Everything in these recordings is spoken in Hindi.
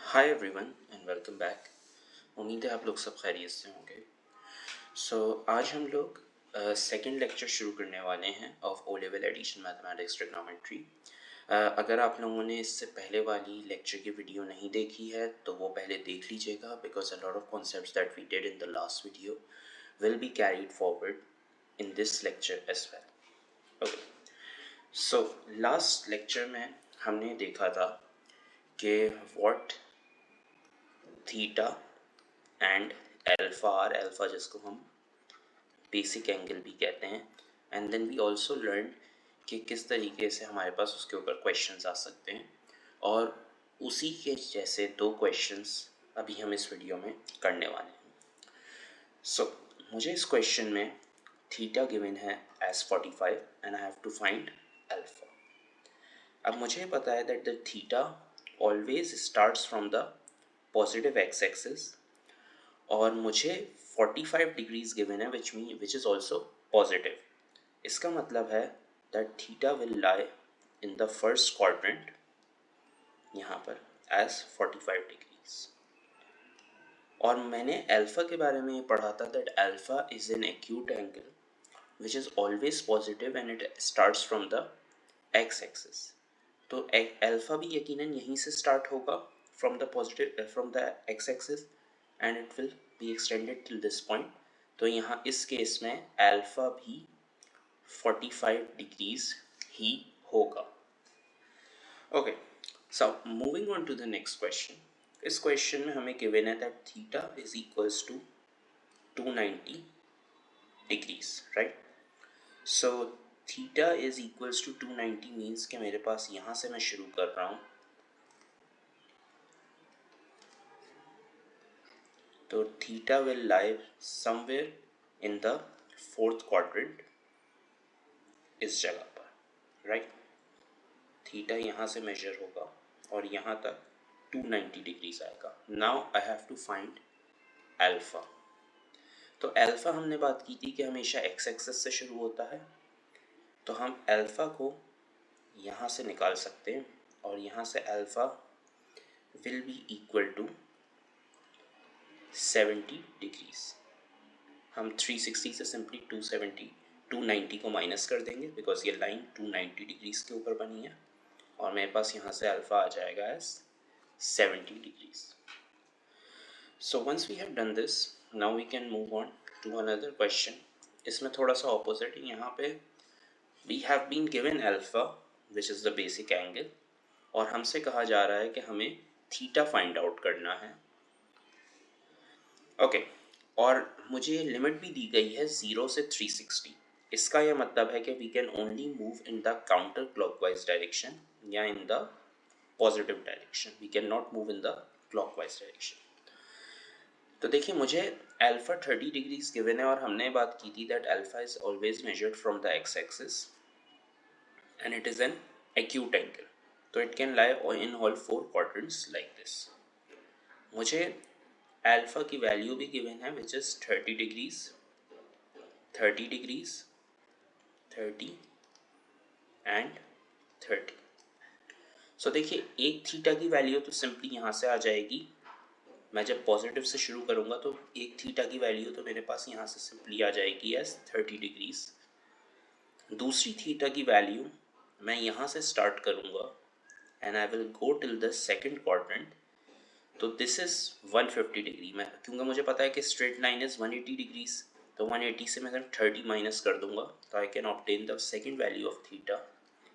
Hi everyone and welcome back. उम्मीद है आप लोग सब खैरियत से होंगे। आज हम लोग सेकंड लेक्चर शुरू करने वाले हैं of O level addition mathematics trigonometry. अगर आप लोगों ने इससे पहले वाली लेक्चर की वीडियो नहीं देखी है तो वो पहले देख लीजिएगा, because a lot of concepts that we did in the last video will be carried forward in this lecture as well. Okay, so last lecture में हमने देखा था कि व्हाट थीटा एंड अल्फा जिसको हम बेसिक एंगल भी कहते हैं, and then we also learn कि किस तरीके से हमारे पास उसके ऊपर क्वेश्चंस आ सकते हैं, और उसी के जैसे दो क्वेश्चंस अभी हम इस वीडियो में करने वाले हैं। मुझे इस क्वेश्चन में थीटा गिवन है as 45 and I have to find alpha. अब मुझे पता है that the theta always starts from the positive x axis, और मुझे 45 डिग्रीज गिवन है विच इज़ ऑल्सो पॉजिटिव। इसका मतलब है that theta will lie in the first quadrant यहाँ पर एज 45 डिग्रीज। और मैंने अल्फा के बारे में पढ़ा था that alpha is an acute angle which is always positive and it starts from the x axis. तो अल्फा भी यकीनन यहीं से स्टार्ट होगा from the x axis and it will be extended till this point. तो यहाँ इस केस में अल्फा भी 45 डिग्रीज ही होगा। Okay, so moving on to the next question. इस क्वेश्चन में हमें गिवन है that theta is equals to 290 degrees, right. So theta is equals to 290 means कि मेरे पास यहाँ से मैं शुरू कर रहा हूँ, तो theta will lie somewhere in the fourth quadrant, इस जगह पर, राइट। थीटा यहाँ से मेजर होगा और यहाँ तक 290 डिग्रीज आएगा। Now I have to find alpha. तो अल्फा हमने बात की थी कि हमेशा एक्स एक्सिस से शुरू होता है, तो हम अल्फा को यहाँ से निकाल सकते हैं, और यहाँ से alpha will be equal to 70 degrees. हम 360 से सिंपली 290 को माइनस कर देंगे, बिकॉज ये लाइन 290 डिग्रीज के ऊपर बनी है, और मेरे पास यहाँ से अल्फा आ जाएगा as 70 degrees. So once we have done this, now we can move on to another question. इसमें थोड़ा सा ऑपोजिट है। यहाँ पे we have been given alpha which is the basic angle, और हमसे कहा जा रहा है कि हमें थीटा फाइंड आउट करना है। ओके, और मुझे ये लिमिट भी दी गई है 0 से 360। इसका यह मतलब है कि we can only move in the counter clockwise direction या in the positive direction, we can not move in the clockwise direction. तो देखिए, मुझे अल्फा 30 डिग्रीज गिवन है, और हमने बात की थी that alpha is always measured from the x axis and it is an acute angle, तो it can lie in all four quadrants like this. मुझे अल्फा की वैल्यू भी गिवन है which is 30 degrees, 30 degrees, 30 and 30। So देखिए, एक थीटा की वैल्यू तो सिंपली यहाँ से आ जाएगी। मैं जब पॉजिटिव से शुरू करूँगा तो एक थीटा की वैल्यू तो मेरे पास यहाँ से सिंपली आ जाएगी एज 30 डिग्रीज। दूसरी थीटा की वैल्यू मैं यहाँ से स्टार्ट करूँगा and I will go till the second quadrant, तो दिस इज़ 150 डिग्री। मैं क्योंकि मुझे पता है कि स्ट्रेट लाइन इज़ 180 डिग्रीज, तो 180 से मैं 30 माइनस कर दूंगा, तो I can obtain the second value of theta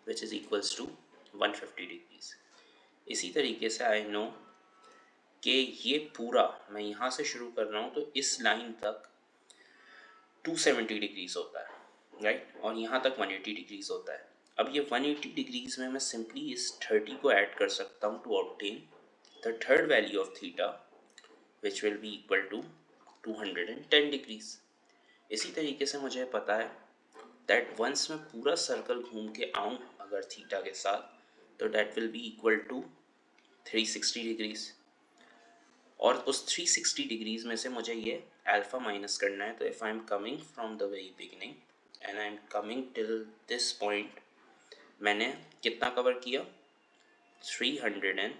which is equals to 150 degrees. इसी तरीके से आई नो कि ये पूरा मैं यहाँ से शुरू कर रहा हूँ, तो इस लाइन तक 270 डिग्रीज होता है, राइट, और यहाँ तक 180 डिग्रीज होता है। अब ये 180 डिग्रीज में मैं सिंपली इस 30 को ऐड कर सकता हूँ to obtain the third value of theta which will be equal to 210 degrees. इसी तरीके से मुझे पता है दैट वंस मैं पूरा सर्कल घूम के आऊँ अगर थीटा के साथ, तो that will be equal to 360 degrees, और उस 360 डिग्रीज में से मुझे ये अल्फा माइनस करना है। तो if I am coming from the very beginning and I am coming till this point, मैंने कितना कवर किया? 330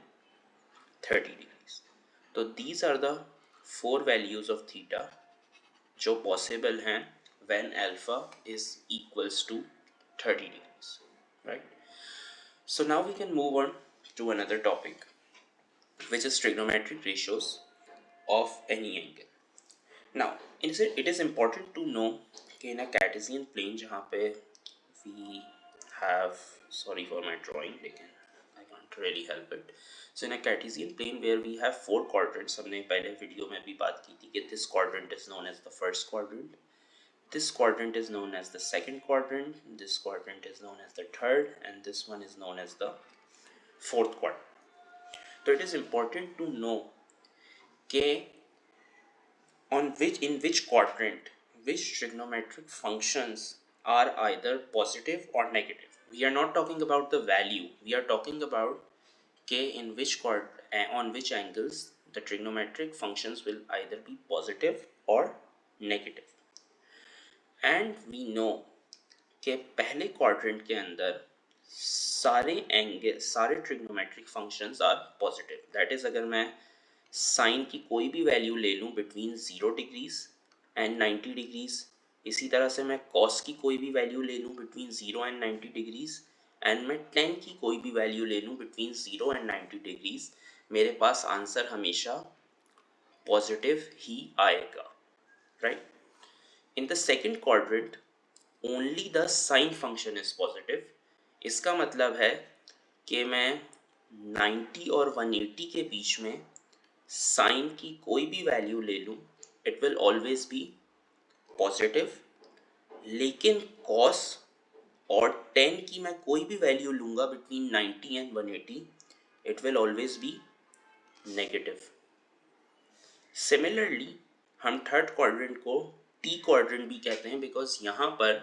30 degrees. तो these are the 4 values of theta जो possible हैं when alpha is equals to 30 degrees, right? So now we can move on to another topic, which is trigonometric ratios of any angle. Now it is important to know कि in a Cartesian plane जहाँ पे we have, sorry for my drawing लेकिन I can't really help it. So in a Cartesian plane where we have 4 quadrants, हमने पहले वीडियो में भी बात की थी कि this quadrant is known as the first quadrant, this quadrant is known as the second quadrant, this quadrant is known as the third, and this one is known as the fourth quadrant. So it is important to know कि in which quadrant which trigonometric functions are either positive or negative. We are not talking about the value, we are talking about in which on which angles the trigonometric functions will either be positive or negative. And we know कि पहले quadrant के अंदर सारे trigonometric functions are positive. That is, अगर मैं साइन की कोई भी वैल्यू ले लूँ बिटवीन 0 डिग्रीज एंड 90 डिग्रीज, इसी तरह से मैं कॉस की कोई भी वैल्यू ले लूँ बिटवीन 0 एंड 90 डिग्रीज, एंड मैं टेन की कोई भी वैल्यू ले लूँ बिटवीन 0 एंड 90 डिग्रीज, मेरे पास आंसर हमेशा पॉजिटिव ही आएगा, right? In the second quadrant only the sine function is positive. इसका मतलब है कि मैं 90 और 180 के बीच में साइन की कोई भी वैल्यू ले लूँ, it will always be positive. लेकिन कॉस और टेन की मैं कोई भी वैल्यू लूँगा between 90 and 180, it will always be negative. Similarly हम थर्ड क्वाड्रेंट को टी क्वाड्रेंट भी कहते हैं, बिकॉज यहाँ पर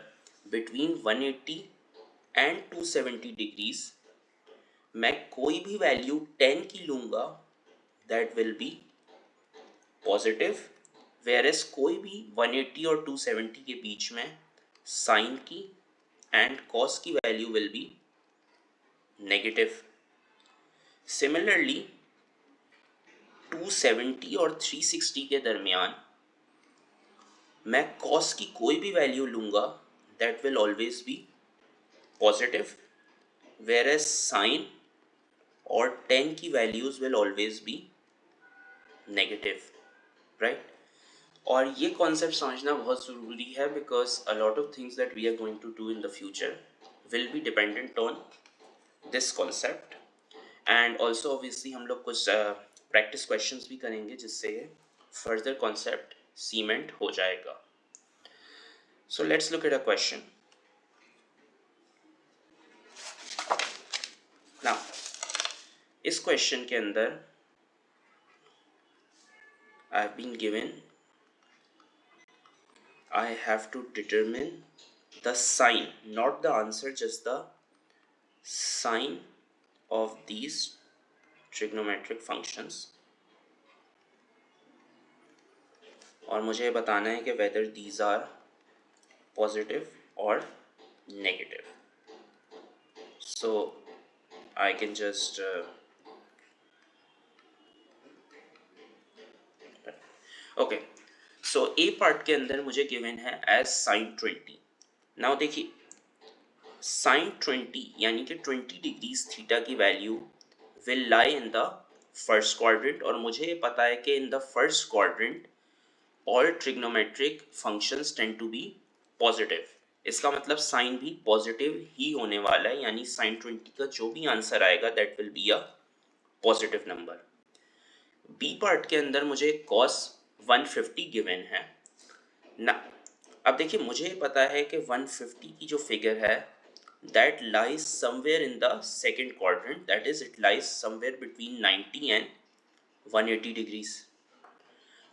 बिटवीन 180 एंड 270 डिग्रीज मैं कोई भी वैल्यू 10 की लूँगा, that will be positive, whereas कोई भी 180 और 270 के बीच में साइन की एंड कॉस की value will be negative. Similarly 270 और 360 के दरमियान मैं कॉस की कोई भी वैल्यू लूँगा, that will always be positive, whereas sine और 10 की values will always be negative, right? और ये कॉन्सेप्ट समझना बहुत ज़रूरी है, because a lot of things that we are going to do in the future will be dependent on this concept. And also obviously हम लोग कुछ प्रैक्टिस क्वेश्चंस भी करेंगे जिससे फर्दर कॉन्सेप्ट सीमेंट हो जाएगा. So let's look at a question. Now इस क्वेश्चन के अंदर I have been given, I have to determine the sign, not the answer, just the sign of these trigonometric functions. और मुझे बताना है कि whether these are positive or negative. So I can just okay. So A part के अंदर मुझे गिवन है एज साइन 20. नाउ देखिए साइन 20 यानी कि 20 डिग्रीज थीटा की value will lie in the first quadrant, और मुझे ये पता है कि in the first quadrant all trigonometric functions tend to be positive. इसका मतलब साइन भी पॉजिटिव ही होने वाला है, यानी साइन 20 का जो भी आंसर आएगा that will be a positive number. B part के अंदर मुझे कॉस 150 गिवन है ना. अब देखिए मुझे पता है कि 150 की जो फिगर है that lies somewhere in the second quadrant, that is it lies somewhere between 90 and 180 degrees.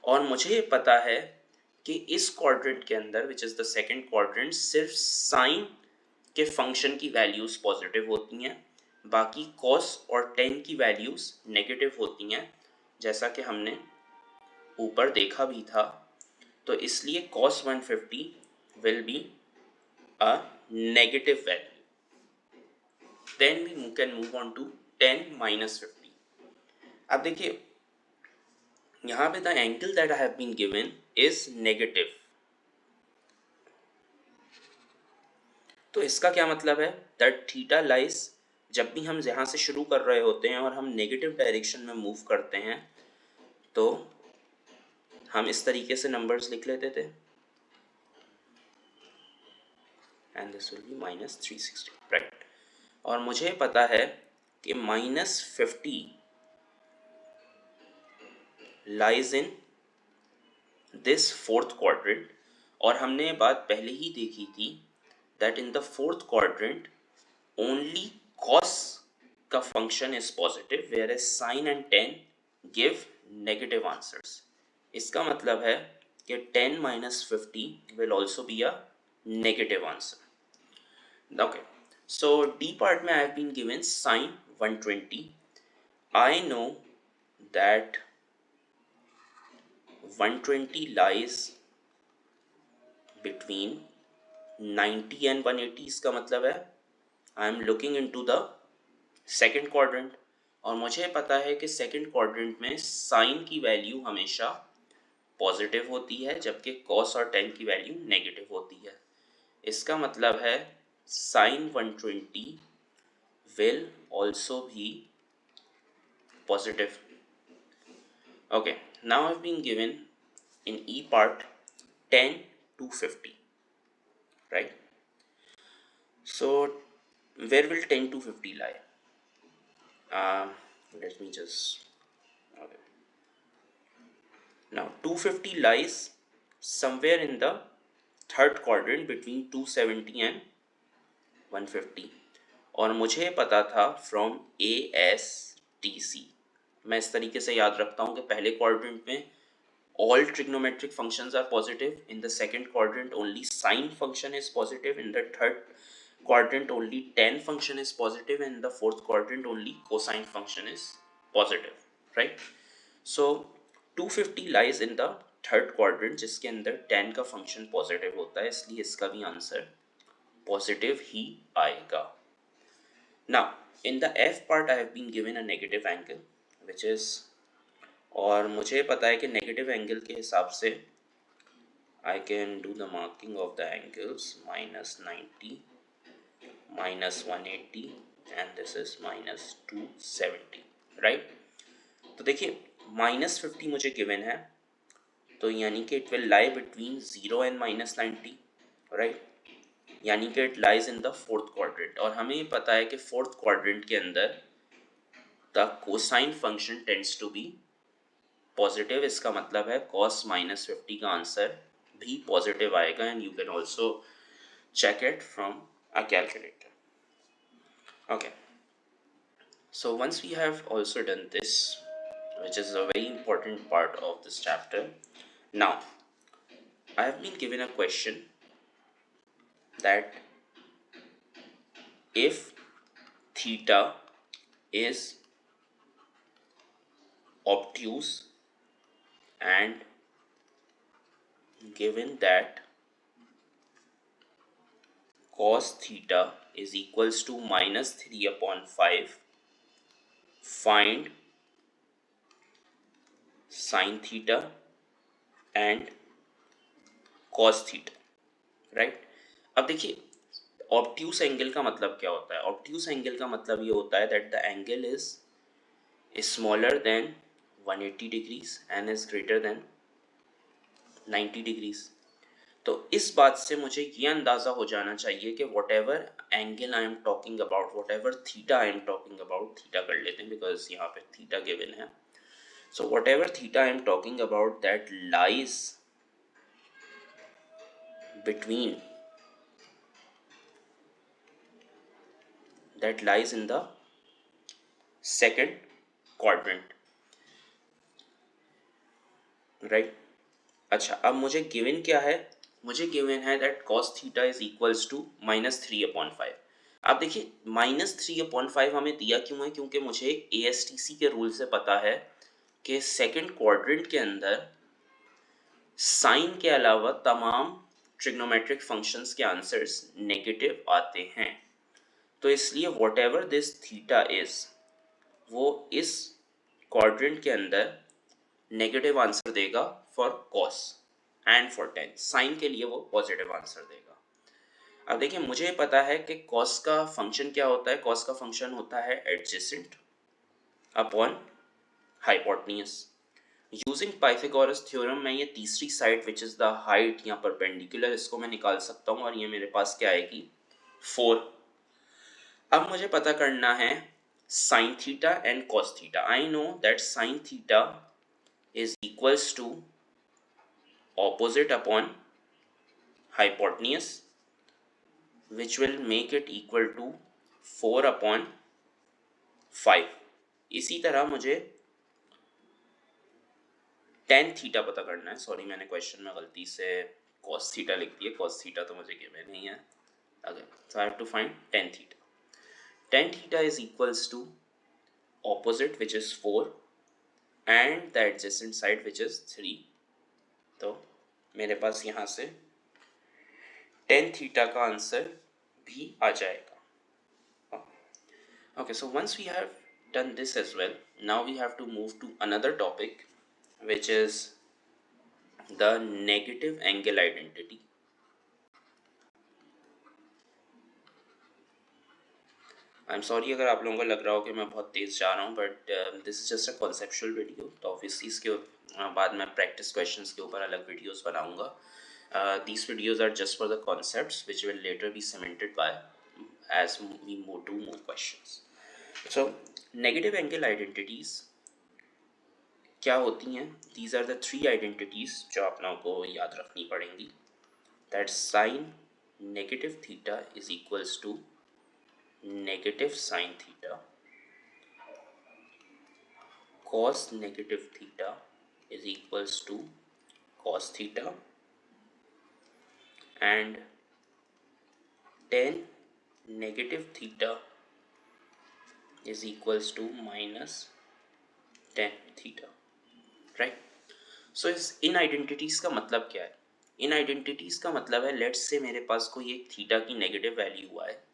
और मुझे पता है कि इस क्वाड्रेंट के अंदर which is the second quadrant सिर्फ साइन के फंक्शन की वैल्यूज पॉजिटिव होती हैं, बाकी कॉस और टेन की वैल्यूज नेगेटिव होती हैं, जैसा कि हमने ऊपर देखा भी था. तो इसलिए cos 150 will be a negative value. Then we can move on to 10 minus 50. अब देखिए यहाँ पे the angle that I have been given is negative, तो इसका क्या मतलब है दैट थीटा लाइज, जब भी हम यहाँ से शुरू कर रहे होते हैं और हम नेगेटिव डायरेक्शन में मूव करते हैं तो हम इस तरीके से नंबर्स लिख लेते थे and this will be -360, right. और मुझे पता है कि -50 lies in this fourth quadrant, और हमने ये बात पहले ही देखी थी that in the fourth quadrant only cos का function is positive whereas sine and tan give negative answers. इसका मतलब है कि 10 - 50 will also be a negative answer. Okay, so D part में I have been given sign 120। I know that 120 lies between 90 and 180। इसका मतलब है I am looking into the second quadrant, और मुझे पता है कि सेकंड क्वाड्रेंट में साइन की वैल्यू हमेशा पॉजिटिव होती है जबकि कॉस और टेन की वैल्यू नेगेटिव होती है। इसका मतलब है sign 120 will also be positive। Okay, now I've been given in E part 10 to 50, right? So where will 10 to 50 lie? Let me just, okay. Now 250 lies somewhere in the third quadrant between 270 and 150, और मुझे पता था फ्रॉम ASTC, मैं इस तरीके से याद रखता हूँ कि पहले क्वाड्रेंट में all trigonometric functions are positive, in the second quadrant only sine function is positive, in the third quadrant only tan function is positive, and in the fourth quadrant only cosine function is positive, right? So 250 lies in the third quadrant जिसके अंदर tan का function positive होता है, इसलिए इसका भी आंसर positive ही आएगा। Now in the F part I have been given a negative angle which is, और मुझे पता है कि नेगेटिव एंगल के हिसाब से I can do the marking of the angles -90, -180 and this is -270, right. तो देखिए -50 मुझे गिवन है, तो यानी कि it will lie between 0 and -90, right, यानी कि it lies in the fourth quadrant, और हमें पता है कि फोर्थ क्वाड्रेंट के अंदर the cosine function tends to be positive. इसका मतलब है cos -50 का आंसर भी पॉजिटिव आएगा, and you can also check it from a calculator। Okay, so once we have also done this, which is a very important part of this chapter, now I have been given a question that if theta is obtuse and given that cos theta is equals to -3/5, find sin theta and cos theta, right. अब देखिए ऑब्ट्यूस एंगल का मतलब क्या होता है? ऑब्ट्यूस एंगल का मतलब ये होता है that the angle is smaller than 180 degrees and is greater than 90 degrees. तो इस बात से मुझे ये अंदाज़ा हो जाना चाहिए कि what ever angle I am talking about, what ever theta I am talking about, theta कर लेते हैं बिकॉज यहाँ पे थीटा गिवन है। So what ever theta I am talking about that lies between, that lies in the second quadrant, right? अच्छा, अब मुझे गिवन क्या है? मुझे गिवन है that cos theta is equals to -3/5। अब देखिए -3/5 हमें दिया क्यों है? क्योंकि मुझे ASTC के रूल से पता है कि सेकंड क्वाड्रेंट के अंदर साइन के अलावा तमाम ट्रिग्नोमेट्रिक फंक्शंस के आंसर्स नेगेटिव आते हैं, तो इसलिए whatever this theta is वो इस क्वाड्रेंट के अंदर नेगेटिव आंसर देगा for cos and for tan, sine के लिए वो पॉजिटिव आंसर देगा। अब देखिए मुझे पता है कि कॉस का फंक्शन क्या होता है। कॉस का फंक्शन होता है adjacent upon hypotenuse. Using Pythagoras theorem मैं ये तीसरी side which is the height या परपेंडिकुलर, इसको मैं निकाल सकता हूँ और ये मेरे पास क्या आएगी 4। अब मुझे पता करना है sine theta and cos theta. I know that sine theta is equals to opposite upon hypotenuse, which will make it equal to 4 upon 5। इसी तरह मुझे tan थीटा पता करना है। सॉरी मैंने क्वेश्चन में गलती से cos थीटा लिख दिया, cos थीटा तो मुझे गिवन नहीं है। अगर so I have to find tan theta. tan theta is equals to opposite which is 4 and the adjacent side which is 3। तो मेरे पास यहाँ से tan थीटा का आंसर भी आ जाएगा। Okay, so once we have done this as well, now we have to move to another topic which is the negative angle identity। I'm sorry अगर आप लोगों को लग रहा हो कि मैं बहुत तेज़ जा रहा हूँ, but this is just a conceptual video। तो obviously इसके बाद मैं practice questions के ऊपर अलग videos बनाऊँगा। These videos are just for the concepts which will later be cemented by as we move to more questions। So negative angle identities क्या होती हैं? These are the three identities जो आप लोगों को याद रखनी पड़ेंगी। That sin negative theta is equals to negative sin theta, cos negative theta is equals to cos theta, and tan negative theta is equals to minus tan theta, right? So in identities का मतलब क्या है? इन आइडेंटिटीज का मतलब है लेट्स से मेरे पास कोई एक थीटा की नेगेटिव वैल्यू हुआ है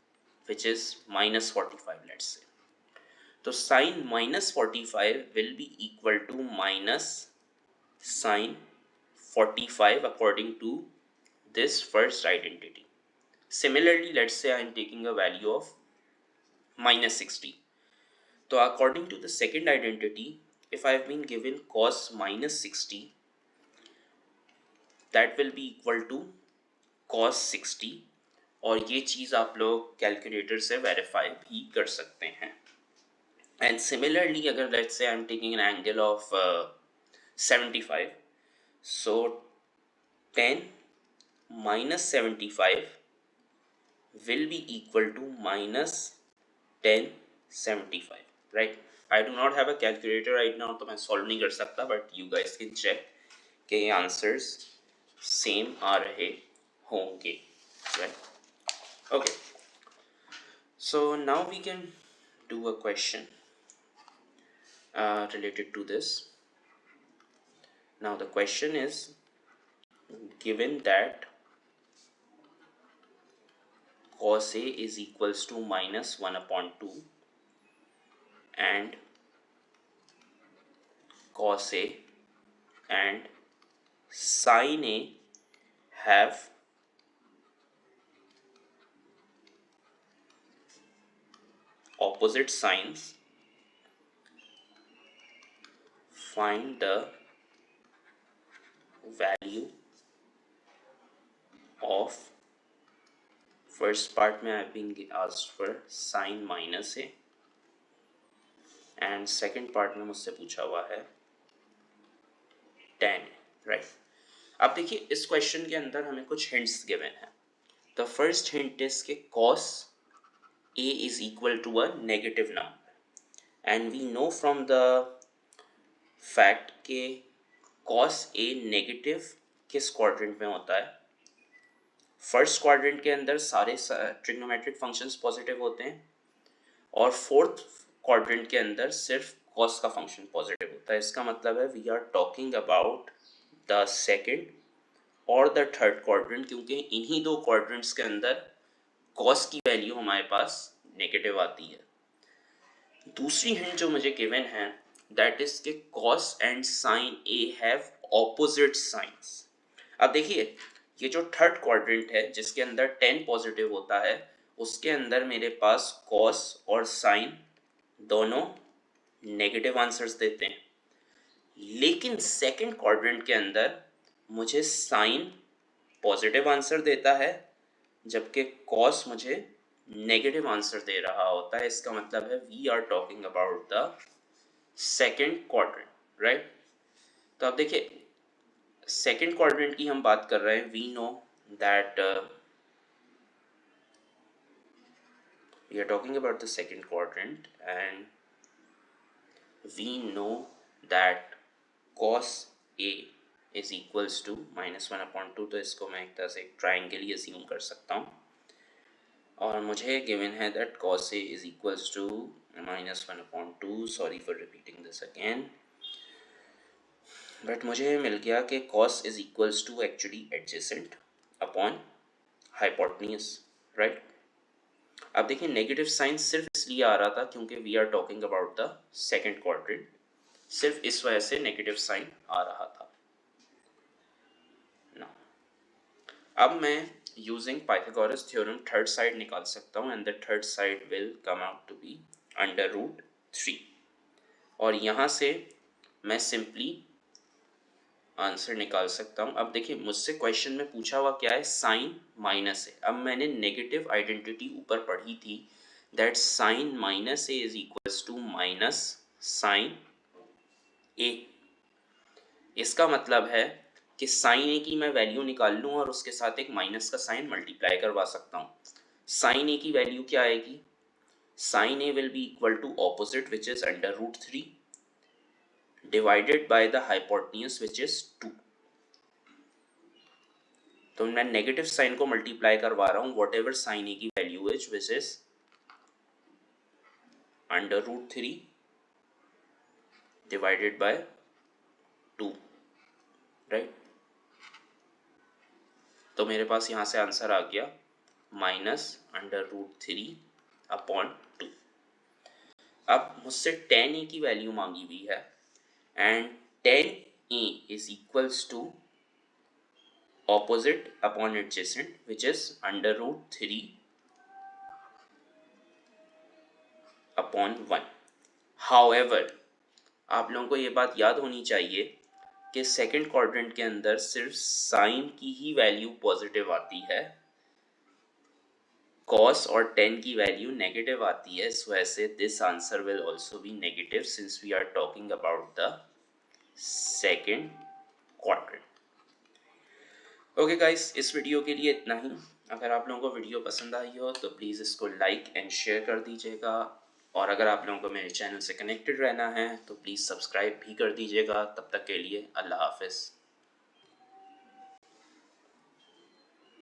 विच इज -45 लेट्स से, तो sine -45 will be equal to minus sine 45 according to this first identity। Similarly, let's say I am taking a value of -60. So according to the second identity, if I have been given cos -60, that will be equal to cos 60, और ये चीज़ आप लोग कैलकुलेटर से वेरीफाई भी कर सकते हैं। And similarly, अगर let's say I am taking an angle of 75, so tan -75 will be equal to minus tan 75, right? I do not have a calculator right now, तो मैं solve नहीं कर सकता, but you guys can check कि ये answers same आ रहे होंगे, right? Okay, so now we can do a question related to this. Now the question is given that cos A is equals to -1/2 and cos A and sin A have opposite signs, find the value of first part में I have been asked for sin -A and second part में मुझसे पूछा हुआ है tan, right? अब देखिए इस क्वेश्चन के अंदर हमें कुछ हिंट्स गिवन है। The first hint is कि cos A is equal to a negative number, and we know from the fact कि cos A नेगेटिव किस क्वाड्रेंट में होता है? फर्स्ट क्वाड्रेंट के अंदर सारे ट्रिग्नोमेट्रिक फंक्शंस पॉजिटिव होते हैं और फोर्थ क्वाड्रेंट के अंदर सिर्फ cos का फंक्शन पॉजिटिव होता है। इसका मतलब है we are talking about the second और द थर्ड क्वाड्रेंट, क्योंकि इन्हीं दो क्वाड्रेंट्स के अंदर cos की वैल्यू हमारे पास नेगेटिव आती है। दूसरी हिंट जो मुझे गिवन है दैट इज के cos and sine A have opposite signs. अब देखिए ये जो थर्ड क्वाड्रेंट है जिसके अंदर 10 पॉजिटिव होता है, उसके अंदर मेरे पास कॉस और साइन दोनों नेगेटिव आंसर्स देते हैं, लेकिन सेकंड क्वाड्रेंट के अंदर मुझे साइन पॉजिटिव आंसर देता है जबकि कॉस मुझे नेगेटिव आंसर दे रहा होता है। इसका मतलब है we are talking about the second quadrant, right. तो अब देखिए सेकंड क्वाड्रेंट की हम बात कर रहे हैं। We know that we are talking about the second quadrant and we know that cos A is equals to -1/2। तो इसको मैं एक तरह से ट्राइंगल ही अज्यूम कर सकता हूँ और मुझे गिवन है that cos A is equals to -1/2। Sorry for repeating this again, but मुझे मिल गया कि cos is equals to actually adjacent upon hypotenuse, right. अब देखिए नेगेटिव साइन सिर्फ इसलिए आ रहा था क्योंकि we are talking about the second quadrant, सिर्फ इस वजह से नेगेटिव साइन आ रहा था ना। अब मैं using Pythagoras theorem third side निकाल सकता हूँ and the third side will come out to be √3 और यहाँ से मैं सिंपली आंसर निकाल सकता हूँ। अब देखिए मुझसे क्वेश्चन में पूछा हुआ क्या है, साइन माइनस है। अब मैंने नेगेटिव आइडेंटिटी ऊपर पढ़ी थी that sine minus A is equals to minus sine A. इसका मतलब है कि साइन ए की मैं वैल्यू निकाल लूँ और उसके साथ एक माइनस का साइन मल्टीप्लाई करवा सकता हूँ। साइन ए की वैल्यू क्या आएगी, sine A will be equal to opposite which is √3 divided by the hypotenuse which is 2। तो मैं नेगेटिव साइन को मल्टीप्लाई करवा रहा हूँ वॉट एवर साइन ए की value is which is √3 divided bye 2, right. तो मेरे पास यहाँ से आंसर आ गया -√3/2। अब मुझसे tan a की वैल्यू मांगी हुई है and tan a is equals to opposite upon adjacent which is √3/1। However, आप लोगों को ये बात याद होनी चाहिए कि सेकंड क्वाड्रेंट के अंदर सिर्फ साइन की ही वैल्यू पॉजिटिव आती है, कॉस और टेन की वैल्यू नेगेटिव आती है। इस वजह से this answer will also be negative since we are talking about the second quadrant. Okay guys, इस वीडियो के लिए इतना ही। अगर आप लोगों को वीडियो पसंद आई हो तो प्लीज़ इसको लाइक एंड शेयर कर दीजिएगा और अगर आप लोगों को मेरे चैनल से कनेक्टेड रहना है तो प्लीज़ सब्सक्राइब भी कर दीजिएगा। तब तक के लिए अल्लाह हाफिज़।